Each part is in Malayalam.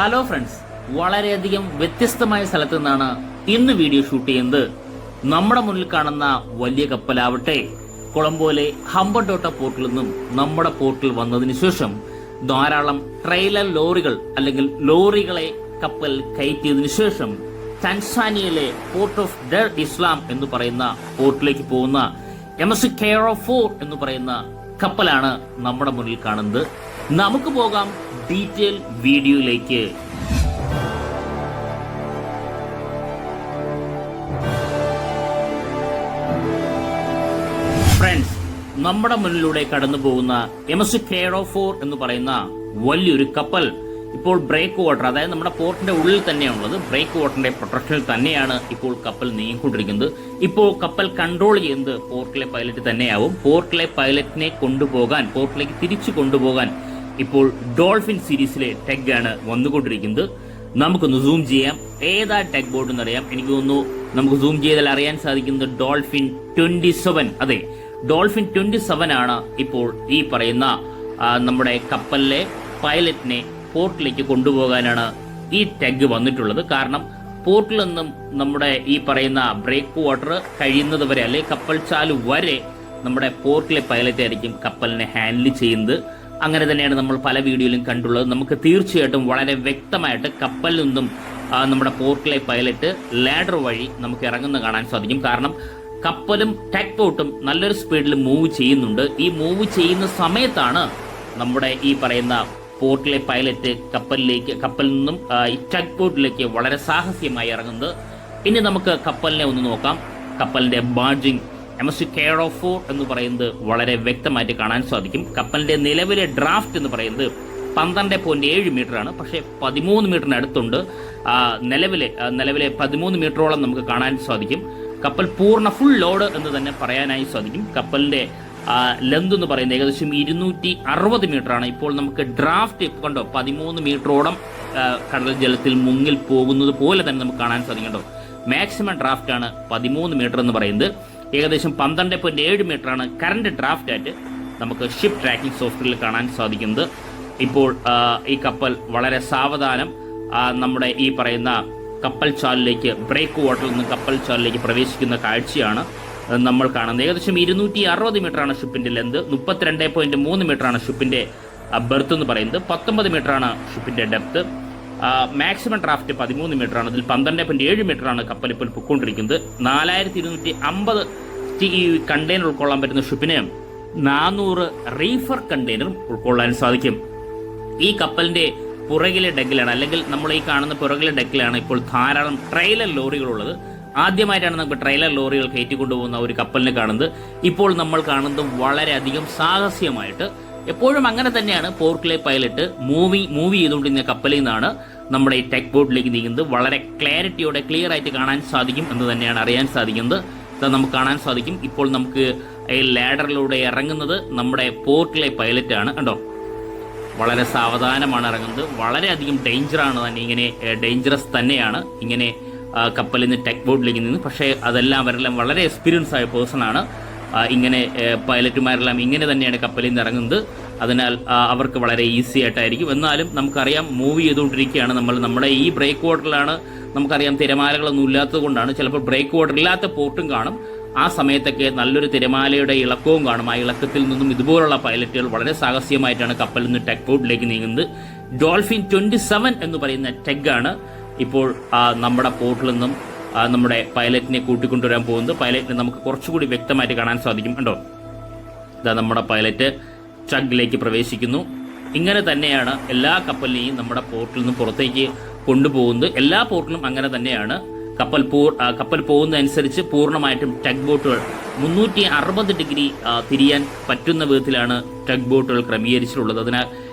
ഹലോ ഫ്രണ്ട്സ്, വളരെയധികം വ്യത്യസ്തമായ സ്ഥലത്തു നിന്നാണ് ഇന്ന് വീഡിയോ ഷൂട്ട് ചെയ്യുന്നത്. നമ്മുടെ മുന്നിൽ കാണുന്ന വലിയ കപ്പലാവട്ടെ കൊളംബോയിലെ ഹംബർടോട്ട പോർട്ടിൽ നിന്നും നമ്മുടെ പോർട്ടിൽ വന്നതിന് ശേഷം ധാരാളം ട്രെയിലർ ലോറികൾ അല്ലെങ്കിൽ ലോറികളെ കപ്പൽ കയറ്റിയതിനു ശേഷം ടാൻസാനിയയിലെ പോർട്ട് ഓഫ് ഡർ ഇസ്ലാം എന്ന് പറയുന്ന പോർട്ടിലേക്ക് പോകുന്ന MSC Cairo 4 എന്ന് പറയുന്ന കപ്പലാണ് നമ്മുടെ മുന്നിൽ കാണുന്നത്. നമുക്ക് പോകാം ഡീറ്റെയിൽ വീഡിയോയിലേക്ക്. ഫ്രണ്ട്സ്, നമ്മുടെ മുന്നിലൂടെ കടന്നു പോകുന്ന MSC Cairo 4 എന്ന് പറയുന്ന വലിയൊരു കപ്പൽ ഇപ്പോൾ ബ്രേക്ക് വാട്ടർ, അതായത് നമ്മുടെ പോർട്ടിന്റെ ഉള്ളിൽ തന്നെയാണുള്ളത്. ബ്രേക്ക് വാട്ടറിന്റെ പ്രൊട്ടക്ഷനിൽ തന്നെയാണ് ഇപ്പോൾ കപ്പൽ നീങ്ങിക്കൊണ്ടിരിക്കുന്നത്. ഇപ്പോൾ കപ്പൽ കൺട്രോൾ ചെയ്യുന്നത് പോർട്ടിലെ പൈലറ്റ് തന്നെയാവും. പോർട്ടിലെ പൈലറ്റിനെ കൊണ്ടുപോകാൻ, പോർട്ടിലേക്ക് തിരിച്ചു കൊണ്ടുപോകാൻ ഇപ്പോൾ ഡോൾഫിൻ സീരീസിലെ ടെഗ് ആണ് വന്നുകൊണ്ടിരിക്കുന്നത്. നമുക്കൊന്ന് സൂം ചെയ്യാം. ഏതാ ടെഗ് ബോർഡ് എന്നറിയാം. എനിക്ക് തോന്നുന്നു നമുക്ക് സൂം ചെയ്താൽ അറിയാൻ സാധിക്കുന്നത് ഡോൾഫിൻ 27. അതെ, ഡോൾഫിൻ 27 ആണ് ഇപ്പോൾ ഈ പറയുന്ന നമ്മുടെ കപ്പലിലെ പൈലറ്റിനെ പോർട്ടിലേക്ക് കൊണ്ടുപോകാനാണ് ഈ ടെഗ് വന്നിട്ടുള്ളത്. കാരണം പോർട്ടിൽ നിന്നും നമ്മുടെ ഈ പറയുന്ന ബ്രേക്ക് വാട്ടർ കഴിയുന്നത് വരെ, അല്ലെ കപ്പൽ ചാലു വരെ നമ്മുടെ പോർട്ടിലെ പൈലറ്റ് ആയിരിക്കും കപ്പലിനെ ഹാൻഡിൽ ചെയ്യുന്നത്. അങ്ങനെ തന്നെയാണ് നമ്മൾ പല വീഡിയോയിലും കണ്ടുള്ളത്. നമുക്ക് തീർച്ചയായിട്ടും വളരെ വ്യക്തമായിട്ട് കപ്പലിൽ നിന്നും നമ്മുടെ പോർട്ടിലെ പൈലറ്റ് ലാഡർ വഴി നമുക്ക് ഇറങ്ങുന്ന കാണാൻ സാധിക്കും. കാരണം കപ്പലും ടെക് ബോട്ടും നല്ലൊരു സ്പീഡിൽ മൂവ് ചെയ്യുന്നുണ്ട്. ഈ മൂവ് ചെയ്യുന്ന സമയത്താണ് നമ്മുടെ ഈ പറയുന്ന പോർട്ടിലെ പൈലറ്റ് കപ്പലിൽ നിന്നും ഈ ടെക് ബോട്ടിലേക്ക് വളരെ സാഹസികമായി ഇറങ്ങുന്നത്. ഇനി നമുക്ക് കപ്പലിനെ ഒന്ന് നോക്കാം. കപ്പലിന്റെ ബാർജിംഗ് MSC Cairo 4 എന്ന് പറയുന്നത് വളരെ വ്യക്തമായിട്ട് കാണാൻ സാധിക്കും. കപ്പലിന്റെ നിലവിലെ ഡ്രാഫ്റ്റ് എന്ന് പറയുന്നത് 12.7 മീറ്റർ ആണ്. പക്ഷേ 13 മീറ്ററിന് അടുത്തുണ്ട്. നിലവിലെ 13 മീറ്ററോളം നമുക്ക് കാണാൻ സാധിക്കും. കപ്പൽ പൂർണ്ണ ഫുൾ ലോഡ് എന്ന് തന്നെ പറയാനായി സാധിക്കും. കപ്പലിന്റെ ലെന്ത് എന്ന് പറയുന്നത് ഏകദേശം 260 മീറ്റർ ആണ്. ഇപ്പോൾ നമുക്ക് ഡ്രാഫ്റ്റ് കണ്ടോ 13 മീറ്ററോളം കടൽ ജലത്തിൽ മുങ്ങിൽ പോകുന്നത് പോലെ തന്നെ നമുക്ക് കാണാൻ സാധിക്കും. കണ്ടോ, മാക്സിമം ഡ്രാഫ്റ്റ് ആണ് 13 മീറ്റർ എന്ന് പറയുന്നത്. ഏകദേശം 12.7 മീറ്റർ ആണ് കറണ്ട് ഡ്രാഫ്റ്റ് ആയിട്ട് നമുക്ക് ഷിപ്പ് ട്രാക്കിംഗ് സോഫ്റ്റ്വെയറിൽ കാണാൻ സാധിക്കുന്നത്. ഇപ്പോൾ ഈ കപ്പൽ വളരെ സാവധാനം നമ്മുടെ ഈ പറയുന്ന കപ്പൽ ചാലിലേക്ക്, ബ്രേക്ക് വാട്ടറിൽ നിന്ന് കപ്പൽ ചാലിലേക്ക് പ്രവേശിക്കുന്ന കാഴ്ചയാണ് നമ്മൾ കാണുന്നത്. ഏകദേശം 260 മീറ്റർ ആണ് ഷിപ്പിന്റെ ലെന്ത്. 32.3 മീറ്റർ ആണ് ഷിപ്പിന്റെ ബെർത്ത് എന്ന് പറയുന്നത്. 19 മീറ്റർ ആണ് ഷിപ്പിന്റെ ഡെപ്ത്. മാക്സിമം ഡ്രാഫ്റ്റ് 13 മീറ്റർ ആണ്. അതിൽ 12.7 മീറ്റർ ആണ് കപ്പൽ ഇപ്പോൾ പൊയ്ക്കൊണ്ടിരിക്കുന്നത്. 4250 കണ്ടെയ്നർ ഉൾക്കൊള്ളാൻ പറ്റുന്ന ഷിപ്പിന് 400 റീഫർ കണ്ടെയ്നറും ഉൾക്കൊള്ളാൻ സാധിക്കും. ഈ കപ്പലിന്റെ പുറകിലെ ഡെക്കിലാണ്, അല്ലെങ്കിൽ നമ്മൾ ഈ കാണുന്ന പുറകിലെ ഡെക്കിലാണ് ഇപ്പോൾ ധാരാളം ട്രെയിലർ ലോറികളുള്ളത്. ആദ്യമായിട്ടാണ് നമുക്ക് ട്രെയിലർ ലോറികൾ കയറ്റിക്കൊണ്ടുപോകുന്ന ഒരു കപ്പലിനെ കാണുന്നത്. ഇപ്പോൾ നമ്മൾ കാണുന്നത് വളരെയധികം സാഹസികമായിട്ട്, എപ്പോഴും അങ്ങനെ തന്നെയാണ് പോർട്ടിലെ പൈലറ്റ് മൂവ് ചെയ്തുകൊണ്ടിരുന്ന കപ്പലിൽ നിന്നാണ് നമ്മുടെ ഈ ടെക് ബോട്ടിലേക്ക് നീങ്ങുന്നത്. വളരെ ക്ലാരിറ്റിയോടെ ക്ലിയർ ആയിട്ട് കാണാൻ സാധിക്കും എന്ന് തന്നെയാണ് അറിയാൻ സാധിക്കുന്നത്. നമുക്ക് കാണാൻ സാധിക്കും ഇപ്പോൾ നമുക്ക് ഈ ലാഡറിലൂടെ ഇറങ്ങുന്നത് നമ്മുടെ പോർട്ടിലെ പൈലറ്റ് ആണ്. കണ്ടോ, വളരെ സാവധാനമാണ് ഇറങ്ങുന്നത്. വളരെയധികം ഡേഞ്ചറാണ് തന്നെ, ഇങ്ങനെ ഡേഞ്ചറസ് തന്നെയാണ് ഇങ്ങനെ കപ്പലിൽ നിന്ന് ടെക് ബോട്ടിലേക്ക് നിന്ന്. പക്ഷേ അതെല്ലാം അവരെല്ലാം വളരെ എക്സ്പീരിയൻസ് ആയ പേഴ്സൺ ആണ്. ഇങ്ങനെ പൈലറ്റുമാരെല്ലാം ഇങ്ങനെ തന്നെയാണ് കപ്പലിൽ നിന്ന് ഇറങ്ങുന്നത്. അതിനാൽ അവർക്ക് വളരെ ഈസി ആയിട്ടായിരിക്കും. എന്നാലും നമുക്കറിയാം മൂവ് ചെയ്തുകൊണ്ടിരിക്കുകയാണ് നമ്മൾ. നമ്മുടെ ഈ ബ്രേക്ക് വാട്ടറിലാണ്, നമുക്കറിയാം തിരമാലകളൊന്നും ഇല്ലാത്തത് കൊണ്ടാണ്. ചിലപ്പോൾ ബ്രേക്ക് വാട്ടർ ഇല്ലാത്ത പോർട്ടും കാണും. ആ സമയത്തൊക്കെ നല്ലൊരു തിരമാലയുടെ ഇളക്കവും കാണും. ആ ഇളക്കത്തിൽ നിന്നും ഇതുപോലുള്ള പൈലറ്റുകൾ വളരെ സാഹസികമായിട്ടാണ് കപ്പലിൽ നിന്ന് ടെക് ബോട്ടിലേക്ക് നീങ്ങുന്നത്. ഡോൾഫിൻ 27 എന്ന് പറയുന്ന ടെഗ് ആണ് ഇപ്പോൾ നമ്മുടെ പോർട്ടിൽ നിന്നും നമ്മുടെ പൈലറ്റിനെ കൂട്ടിക്കൊണ്ടുവരാൻ പോകുന്നത്. പൈലറ്റിനെ നമുക്ക് കുറച്ചുകൂടി വ്യക്തമായിട്ട് കാണാൻ സാധിക്കും. കണ്ടോ, ഇതാ നമ്മുടെ പൈലറ്റ് ടഗ്ഗിലേക്ക് പ്രവേശിക്കുന്നു. ഇങ്ങനെ തന്നെയാണ് എല്ലാ കപ്പലിനെയും നമ്മുടെ പോർട്ടിൽ നിന്നും പുറത്തേക്ക് കൊണ്ടുപോകുന്നത്. എല്ലാ പോർട്ടിലും അങ്ങനെ തന്നെയാണ്. കപ്പൽ പോകുന്നതനുസരിച്ച് പൂർണ്ണമായിട്ടും ടെക് ബോട്ടുകൾ 360 ഡിഗ്രി തിരിയാൻ പറ്റുന്ന വിധത്തിലാണ് ടെക് ബോട്ടുകൾ ക്രമീകരിച്ചിട്ടുള്ളത്. അതിനാൽ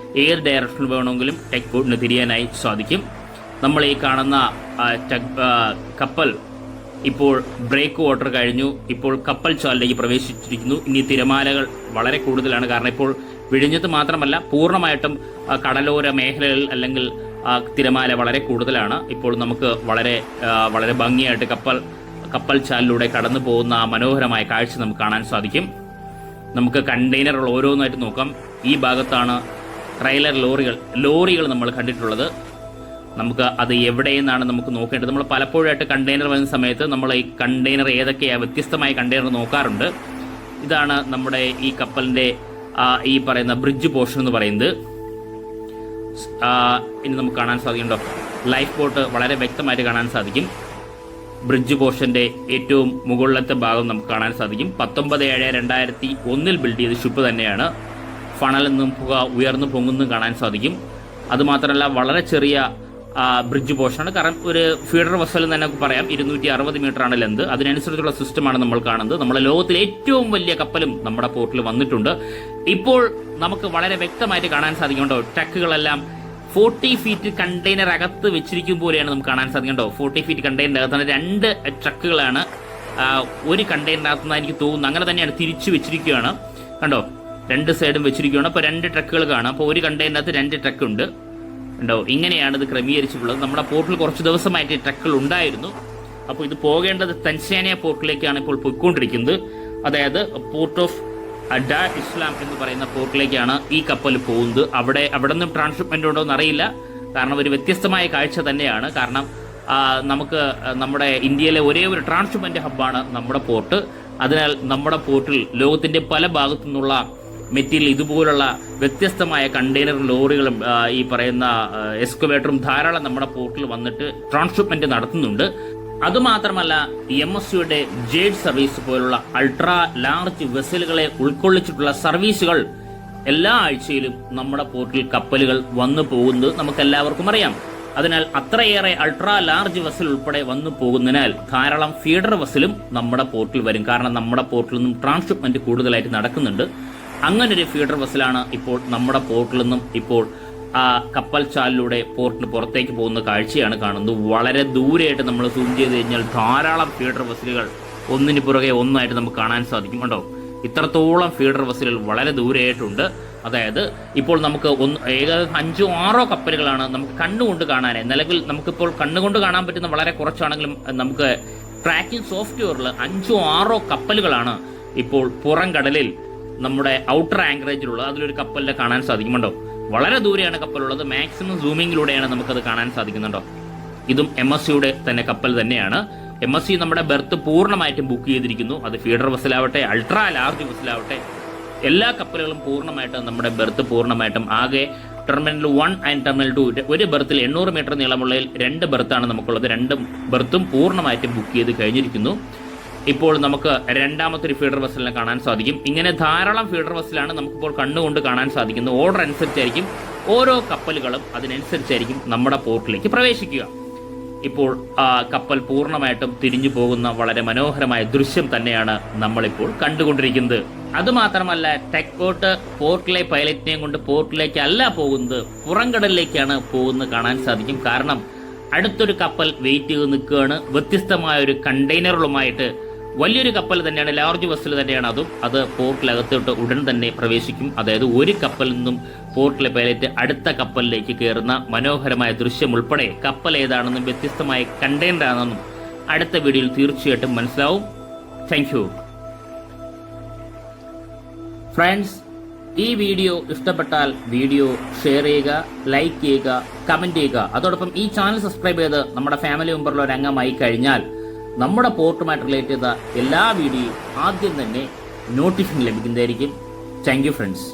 ഏത് ഡയറക്ഷനിൽ വേണമെങ്കിലും ടെക് ബോട്ടിന് തിരിയാനായി സാധിക്കും. നമ്മൾ ഈ കാണുന്ന കപ്പൽ ഇപ്പോൾ ബ്രേക്ക് വാട്ടർ കഴിഞ്ഞു. ഇപ്പോൾ കപ്പൽ ചാലിലേക്ക് പ്രവേശിച്ചിരിക്കുന്നു. ഇനി തിരമാലകൾ വളരെ കൂടുതലാണ്. കാരണം ഇപ്പോൾ വിഴിഞ്ഞത്ത് മാത്രമല്ല, പൂർണ്ണമായിട്ടും കടലോര മേഖലകളിൽ അല്ലെങ്കിൽ തിരമാല വളരെ കൂടുതലാണ്. ഇപ്പോൾ നമുക്ക് വളരെ വളരെ ഭംഗിയായിട്ട് കപ്പൽ ചാലിലൂടെ കടന്നു പോകുന്ന ആ മനോഹരമായ കാഴ്ച നമുക്ക് കാണാൻ സാധിക്കും. നമുക്ക് കണ്ടെയ്നറുകൾ ഓരോന്നായിട്ട് നോക്കാം. ഈ ഭാഗത്താണ് ട്രെയിലർ ലോറികൾ നമ്മൾ കണ്ടിട്ടുള്ളത്. നമുക്ക് അത് എവിടെയെന്നാണ് നമുക്ക് നോക്കേണ്ടത്. നമ്മൾ പലപ്പോഴായിട്ട് കണ്ടെയ്നർ വരുന്ന സമയത്ത് നമ്മൾ ഈ കണ്ടെയ്നർ ഏതൊക്കെയാണ് വ്യത്യസ്തമായ കണ്ടെയ്നർ നോക്കാറുണ്ട്. ഇതാണ് നമ്മുടെ ഈ കപ്പലിൻ്റെ ഈ പറയുന്ന ബ്രിഡ്ജ് പോർഷൻ എന്ന് പറയുന്നത്. ഇനി നമുക്ക് കാണാൻ സാധിക്കുന്നുണ്ടോ, ലൈഫ് ബോട്ട് വളരെ വ്യക്തമായിട്ട് കാണാൻ സാധിക്കും. ബ്രിഡ്ജ് പോർഷന്റെ ഏറ്റവും മുകളിലത്തെ ഭാഗം നമുക്ക് കാണാൻ സാധിക്കും. 19/7/2001 ബിൽഡ് ചെയ്ത ഷിപ്പ് തന്നെയാണ്. ഫണലിൽ നിന്നും പുക ഉയർന്നു പൊങ്ങുന്നതും കാണാൻ സാധിക്കും. അതുമാത്രമല്ല വളരെ ചെറിയ ബ്രിഡ്ജ് പോർഷനാണ്. കാരണം ഒരു ഫീഡർ വെസൽ തന്നെ പറയാം. 260 മീറ്ററാണ് ലെന്ത്. അതിനനുസരിച്ചുള്ള സിസ്റ്റമാണ് നമ്മൾ കാണുന്നത്. നമ്മുടെ ലോകത്തിലെ ഏറ്റവും വലിയ കപ്പലും നമ്മുടെ പോർട്ടിൽ വന്നിട്ടുണ്ട്. ഇപ്പോൾ നമുക്ക് വളരെ വ്യക്തമായിട്ട് കാണാൻ സാധിക്കുന്നുണ്ടോ, ട്രക്കുകളെല്ലാം 40 ഫീറ്റ് കണ്ടെയ്നർ അകത്ത് വെച്ചിരിക്കും പോലെയാണ് നമുക്ക് കാണാൻ സാധിക്കുന്നുണ്ടോ. 40 ഫീറ്റ് കണ്ടെയ്നർ അകത്താണ് 2 ട്രക്കുകളാണ്. ഒരു കണ്ടെയ്നറിനകത്തുനിന്ന് എനിക്ക് തോന്നുന്നു അങ്ങനെ തന്നെയാണ് തിരിച്ചു വെച്ചിരിക്കുകയാണ്. കണ്ടോ, 2 സൈഡും വെച്ചിരിക്കുകയാണ്. അപ്പോൾ 2 ട്രക്കുകൾ കാണാം. അപ്പോൾ ഒരു കണ്ടെയ്നറിനകത്ത് 2 ട്രക്ക് ഉണ്ട്. ഉണ്ടോ, ഇങ്ങനെയാണ് ഇത് ക്രമീകരിച്ചിട്ടുള്ളത്. നമ്മുടെ പോർട്ടിൽ കുറച്ച് ദിവസമായിട്ട് ട്രക്കുകൾ ഉണ്ടായിരുന്നു. അപ്പോൾ ഇത് പോകേണ്ടത് തൻസാനിയ പോർട്ടിലേക്കാണ് ഇപ്പോൾ പോയിക്കൊണ്ടിരിക്കുന്നത്. അതായത് പോർട്ട് ഓഫ് ഡാർ ഇസ്ലാം എന്ന് പറയുന്ന പോർട്ടിലേക്കാണ് ഈ കപ്പൽ പോകുന്നത്. അവിടെ നിന്നും ട്രാൻസ്ഷിപ്മെന്റ് ഉണ്ടോ എന്നറിയില്ല. കാരണം ഒരു വ്യത്യസ്തമായ കാഴ്ച തന്നെയാണ്. കാരണം നമുക്ക് നമ്മുടെ ഇന്ത്യയിലെ ഒരേ ഒരു ട്രാൻസ്ഷിപ്മെന്റ് ഹബ്ബാണ് നമ്മുടെ പോർട്ട്. അതിനാൽ നമ്മുടെ പോർട്ടിൽ ലോകത്തിന്റെ പല ഭാഗത്തു നിന്നുള്ള മെറ്റീരിയൽ ഇതുപോലുള്ള വ്യത്യസ്തമായ കണ്ടെയ്നർ ലോറികളും ഈ പറയുന്ന എക്സ്കവേറ്ററും ധാരാളം നമ്മുടെ പോർട്ടിൽ വന്നിട്ട് ട്രാൻസ്ഷിപ്മെന്റ് നടത്തുന്നുണ്ട്. അതുമാത്രമല്ല, MSCയുടെ ജേഡ് സർവീസ് പോലുള്ള അൾട്രാ ലാർജ് വെസലുകളെ ഉൾക്കൊള്ളിച്ചിട്ടുള്ള സർവീസുകൾ എല്ലാ ആഴ്ചയിലും നമ്മുടെ പോർട്ടിൽ കപ്പലുകൾ വന്നു പോകുന്നത് നമുക്ക് എല്ലാവർക്കും അറിയാം. അതിനാൽ അത്രയേറെ അൾട്രാ ലാർജ് വെസൽ ഉൾപ്പെടെ വന്നു പോകുന്നതിനാൽ ധാരാളം ഫീഡർ വെസലും നമ്മുടെ പോർട്ടിൽ വരും. കാരണം നമ്മുടെ പോർട്ടിൽ നിന്നും ട്രാൻസ്ഷിപ്മെന്റ് കൂടുതലായിട്ട് നടക്കുന്നുണ്ട്. അങ്ങനൊരു ഫീഡർ വെസലാണ് ഇപ്പോൾ നമ്മുടെ പോർട്ടിൽ നിന്നും ഇപ്പോൾ കപ്പൽ ചാലിലൂടെ പോർട്ടിന് പുറത്തേക്ക് പോകുന്ന കാഴ്ചയാണ് കാണുന്നത്. വളരെ ദൂരെയായിട്ട് നമ്മൾ സൂം ചെയ്ത് കഴിഞ്ഞാൽ ധാരാളം ഫീഡർ വെസലുകൾ ഒന്നിന് പുറകെ ഒന്നായിട്ട് നമുക്ക് കാണാൻ സാധിക്കും. കണ്ടോ, ഇത്രത്തോളം ഫീഡർ വെസലുകൾ വളരെ ദൂരെയായിട്ടുണ്ട്. അതായത് ഇപ്പോൾ നമുക്ക് ഏകദേശം 5-6 കപ്പലുകളാണ് നമുക്ക് കണ്ണുകൊണ്ട് കാണാനായി. നിലവിൽ നമുക്കിപ്പോൾ കണ്ണുകൊണ്ട് കാണാൻ പറ്റുന്ന വളരെ കുറച്ചാണെങ്കിലും നമുക്ക് ട്രാക്കിംഗ് സോഫ്റ്റ്വെയറിൽ 5-6 കപ്പലുകളാണ് ഇപ്പോൾ പുറം കടലിൽ നമ്മുടെ ഔട്ടർ ആങ്കറേജിലുള്ള അതിലൊരു കപ്പലിനെ കാണാൻ സാധിക്കുന്നുണ്ടോ. വളരെ ദൂരെയാണ് കപ്പലുള്ളത്. മാക്സിമം സൂമിങ്ങിലൂടെയാണ് നമുക്കത് കാണാൻ സാധിക്കുന്നുണ്ടോ. ഇതും MSCയുടെ തന്നെ കപ്പൽ തന്നെയാണ്. MSC നമ്മുടെ ബെർത്ത് പൂർണ്ണമായിട്ടും ബുക്ക് ചെയ്തിരിക്കുന്നു. അത് ഫീഡർ വെസലാവട്ടെ, അൾട്രാ ലാർജ് വെസലാവട്ടെ, എല്ലാ കപ്പലുകളും പൂർണ്ണമായിട്ടും നമ്മുടെ ബെർത്ത് പൂർണ്ണമായിട്ടും ആകെ ടെർമിനൽ 1 ആൻഡ് ടെർമിനൽ 2 ഒരു ബെർത്തിൽ 800 മീറ്റർ നീളമുള്ളതിൽ 2 ബെർത്താണ് നമുക്കുള്ളത്. 2 ബെർത്തും പൂർണ്ണമായിട്ടും ബുക്ക് ചെയ്ത് കഴിഞ്ഞിരിക്കുന്നു. ഇപ്പോൾ നമുക്ക് രണ്ടാമത്തെ ഒരു ഫീഡർ വെസലിനെ കാണാൻ സാധിക്കും. ഇങ്ങനെ ധാരാളം ഫീഡർ വെസലാണ് നമുക്കിപ്പോൾ കണ്ണുകൊണ്ട് കാണാൻ സാധിക്കുന്നത്. ഓർഡർ അനുസരിച്ചായിരിക്കും ഓരോ കപ്പലുകളും അതിനനുസരിച്ചായിരിക്കും നമ്മുടെ പോർട്ടിലേക്ക് പ്രവേശിക്കുക. ഇപ്പോൾ കപ്പൽ പൂർണ്ണമായിട്ടും തിരിഞ്ഞു പോകുന്ന വളരെ മനോഹരമായ ദൃശ്യം തന്നെയാണ് നമ്മളിപ്പോൾ കണ്ടുകൊണ്ടിരിക്കുന്നത്. അതുമാത്രമല്ല, ടെക് ബോട്ട് പോർട്ടിലെ പൈലറ്റിനെയും കൊണ്ട് പോർട്ടിലേക്കല്ല പോകുന്നത്, പുറംകടലിലേക്കാണ് പോകുന്നത് കാണാൻ സാധിക്കും. കാരണം അടുത്തൊരു കപ്പൽ വെയിറ്റ് ചെയ്ത് നിൽക്കുകയാണ്. വ്യത്യസ്തമായ ഒരു കണ്ടെയ്നറുകളുമായിട്ട് വലിയൊരു കപ്പൽ തന്നെയാണ്, ലാർജ് വെസൽ തന്നെയാണ്. അത് പോർട്ടിലകത്തോട്ട് ഉടൻ തന്നെ പ്രവേശിക്കും. അതായത് ഒരു കപ്പലിൽ നിന്നും പോർട്ടിലെ പൈലറ്റ് അടുത്ത കപ്പലിലേക്ക് കയറുന്ന മനോഹരമായ ദൃശ്യം ഉൾപ്പെടെ കപ്പൽ ഏതാണെന്നും വ്യത്യസ്തമായ കണ്ടെയ്നർ ആണെന്നും അടുത്ത വീഡിയോയിൽ തീർച്ചയായിട്ടും മനസ്സിലാവും. Thank you friends. ഈ വീഡിയോ ഇഷ്ടപ്പെട്ടാൽ വീഡിയോ ഷെയർ ചെയ്യുക, ലൈക്ക് ചെയ്യുക, കമന്റ് ചെയ്യുക. അതോടൊപ്പം ഈ ചാനൽ സബ്സ്ക്രൈബ് ചെയ്ത് നമ്മുടെ ഫാമിലി മെമ്പറിൽ ഒരു അംഗമായി കഴിഞ്ഞാൽ നമ്മുടെ പോർട്ടുമായിട്ട് റിലേറ്റ് ചെയ്ത എല്ലാ വീഡിയോയും ആദ്യം തന്നെ നോട്ടിഫിക്കേഷൻ ലഭിക്കുന്നതായിരിക്കും. Thank you friends.